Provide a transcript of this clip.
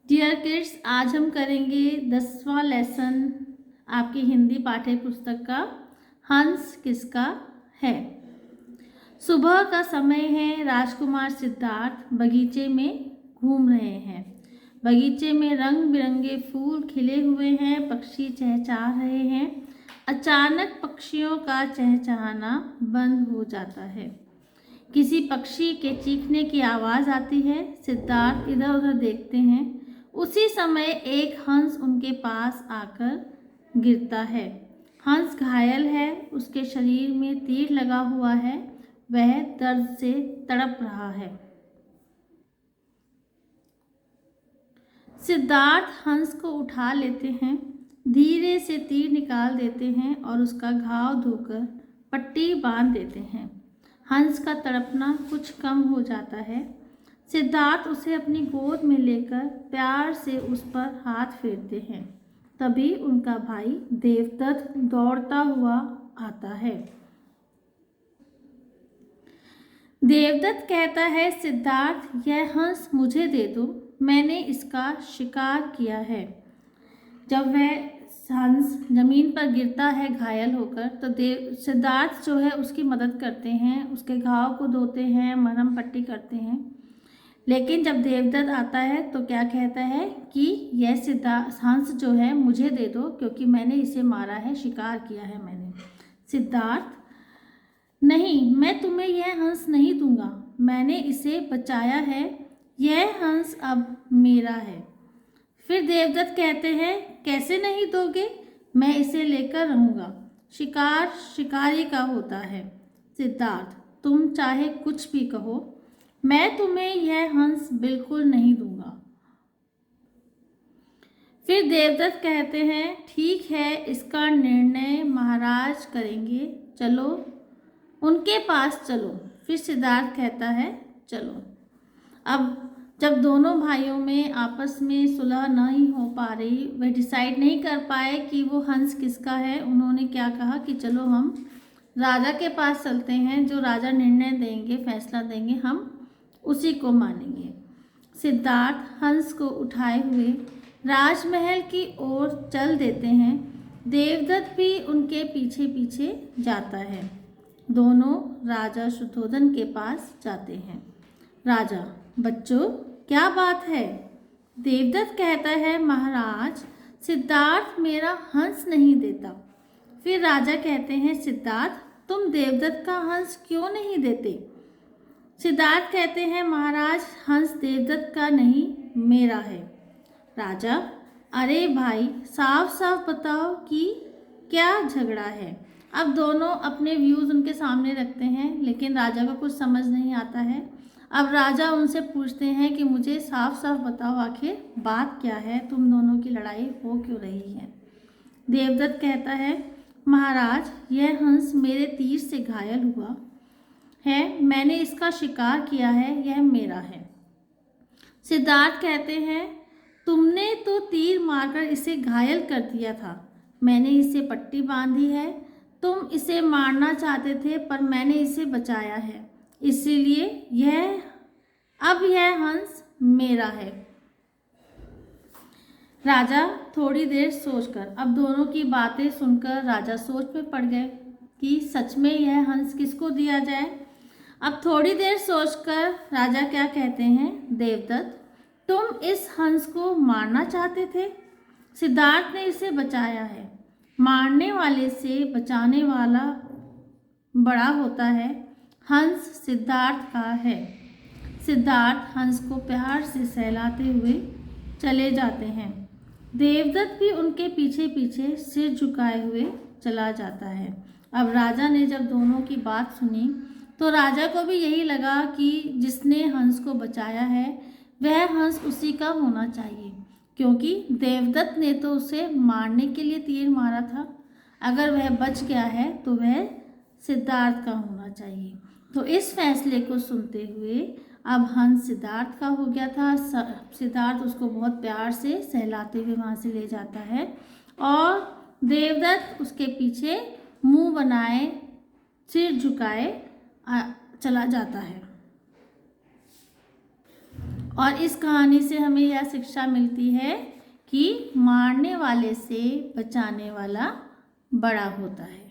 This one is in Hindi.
डियर किड्स, आज हम करेंगे 10वां लेसन आपकी हिंदी पाठ्य पुस्तक का हंस किसका है। सुबह का समय है। राजकुमार सिद्धार्थ बगीचे में घूम रहे हैं। बगीचे में रंग बिरंगे फूल खिले हुए हैं। पक्षी चहचहा रहे हैं। अचानक पक्षियों का चहचहाना बंद हो जाता है। किसी पक्षी के चीखने की आवाज़ आती है। सिद्धार्थ इधर उधर देखते हैं। उसी समय एक हंस उनके पास आकर गिरता है। हंस घायल है। उसके शरीर में तीर लगा हुआ है। वह दर्द से तड़प रहा है। सिद्धार्थ हंस को उठा लेते हैं, धीरे से तीर निकाल देते हैं और उसका घाव धोकर पट्टी बांध देते हैं। हंस का तड़पना कुछ कम हो जाता है। सिद्धार्थ उसे अपनी गोद में लेकर प्यार से उस पर हाथ फेरते हैं। तभी उनका भाई देवदत्त दौड़ता हुआ आता है। देवदत्त कहता है, सिद्धार्थ, यह हंस मुझे दे दो, मैंने इसका शिकार किया है। जब वह हंस जमीन पर गिरता है घायल होकर, तो सिद्धार्थ जो है उसकी मदद करते हैं, उसके घाव को धोते हैं, मरहम पट्टी करते हैं। लेकिन जब देवदत्त आता है तो क्या कहता है कि यह सिद्धार्थ हंस जो है मुझे दे दो, क्योंकि मैंने इसे मारा है, शिकार किया है मैंने। सिद्धार्थ, नहीं, मैं तुम्हें यह हंस नहीं दूंगा, मैंने इसे बचाया है, यह हंस अब मेरा है। फिर देवदत्त कहते हैं, कैसे नहीं दोगे, मैं इसे लेकर रहूँगा, शिकार शिकारी का होता है। सिद्धार्थ, तुम चाहे कुछ भी कहो, मैं तुम्हें यह हंस बिल्कुल नहीं दूंगा। फिर देवदत्त कहते हैं, ठीक है, इसका निर्णय महाराज करेंगे, चलो उनके पास चलो। फिर सिद्धार्थ कहता है, चलो। अब जब दोनों भाइयों में आपस में सुलह नहीं हो पा रही, वह डिसाइड नहीं कर पाए कि वो हंस किसका है, उन्होंने क्या कहा कि चलो हम राजा के पास चलते हैं, जो राजा निर्णय देंगे, फैसला देंगे, हम उसी को मानेंगे। सिद्धार्थ हंस को उठाए हुए राजमहल की ओर चल देते हैं। देवदत्त भी उनके पीछे पीछे जाता है। दोनों राजा शुद्धोधन के पास जाते हैं। राजा, बच्चों, क्या बात है? देवदत्त कहता है, महाराज, सिद्धार्थ मेरा हंस नहीं देता। फिर राजा कहते हैं, सिद्धार्थ, तुम देवदत्त का हंस क्यों नहीं देते? सिद्धार्थ कहते हैं, महाराज, हंस देवदत्त का नहीं, मेरा है। राजा, अरे भाई, साफ साफ बताओ कि क्या झगड़ा है। अब दोनों अपने व्यूज़ उनके सामने रखते हैं, लेकिन राजा को कुछ समझ नहीं आता है। अब राजा उनसे पूछते हैं कि मुझे साफ साफ बताओ, आखिर बात क्या है, तुम दोनों की लड़ाई हो क्यों रही है। देवदत्त कहता है, महाराज, यह हंस मेरे तीर से घायल हुआ है, मैंने इसका शिकार किया है, यह मेरा है। सिद्धार्थ कहते हैं, तुमने तो तीर मारकर इसे घायल कर दिया था, मैंने इसे पट्टी बांधी है। तुम इसे मारना चाहते थे, पर मैंने इसे बचाया है, इसीलिए यह हंस मेरा है। राजा थोड़ी देर सोचकर, अब दोनों की बातें सुनकर राजा सोच में पड़ गए कि सच में यह हंस किसको दिया जाए। अब थोड़ी देर सोचकर राजा क्या कहते हैं, देवदत्त, तुम इस हंस को मारना चाहते थे, सिद्धार्थ ने इसे बचाया है। मारने वाले से बचाने वाला बड़ा होता है। हंस सिद्धार्थ का है। सिद्धार्थ हंस को प्यार से सहलाते हुए चले जाते हैं। देवदत्त भी उनके पीछे पीछे सिर झुकाए हुए चला जाता है। अब राजा ने जब दोनों की बात सुनी, तो राजा को भी यही लगा कि जिसने हंस को बचाया है वह हंस उसी का होना चाहिए, क्योंकि देवदत्त ने तो उसे मारने के लिए तीर मारा था। अगर वह बच गया है तो वह सिद्धार्थ का होना चाहिए। तो इस फैसले को सुनते हुए अब हंस सिद्धार्थ का हो गया था। सिद्धार्थ उसको बहुत प्यार से सहलाते हुए वहाँ से ले जाता है और देवदत्त उसके पीछे मुंह बनाए, सिर झुकाए चला जाता है। और इस कहानी से हमें यह शिक्षा मिलती है कि मारने वाले से बचाने वाला बड़ा होता है।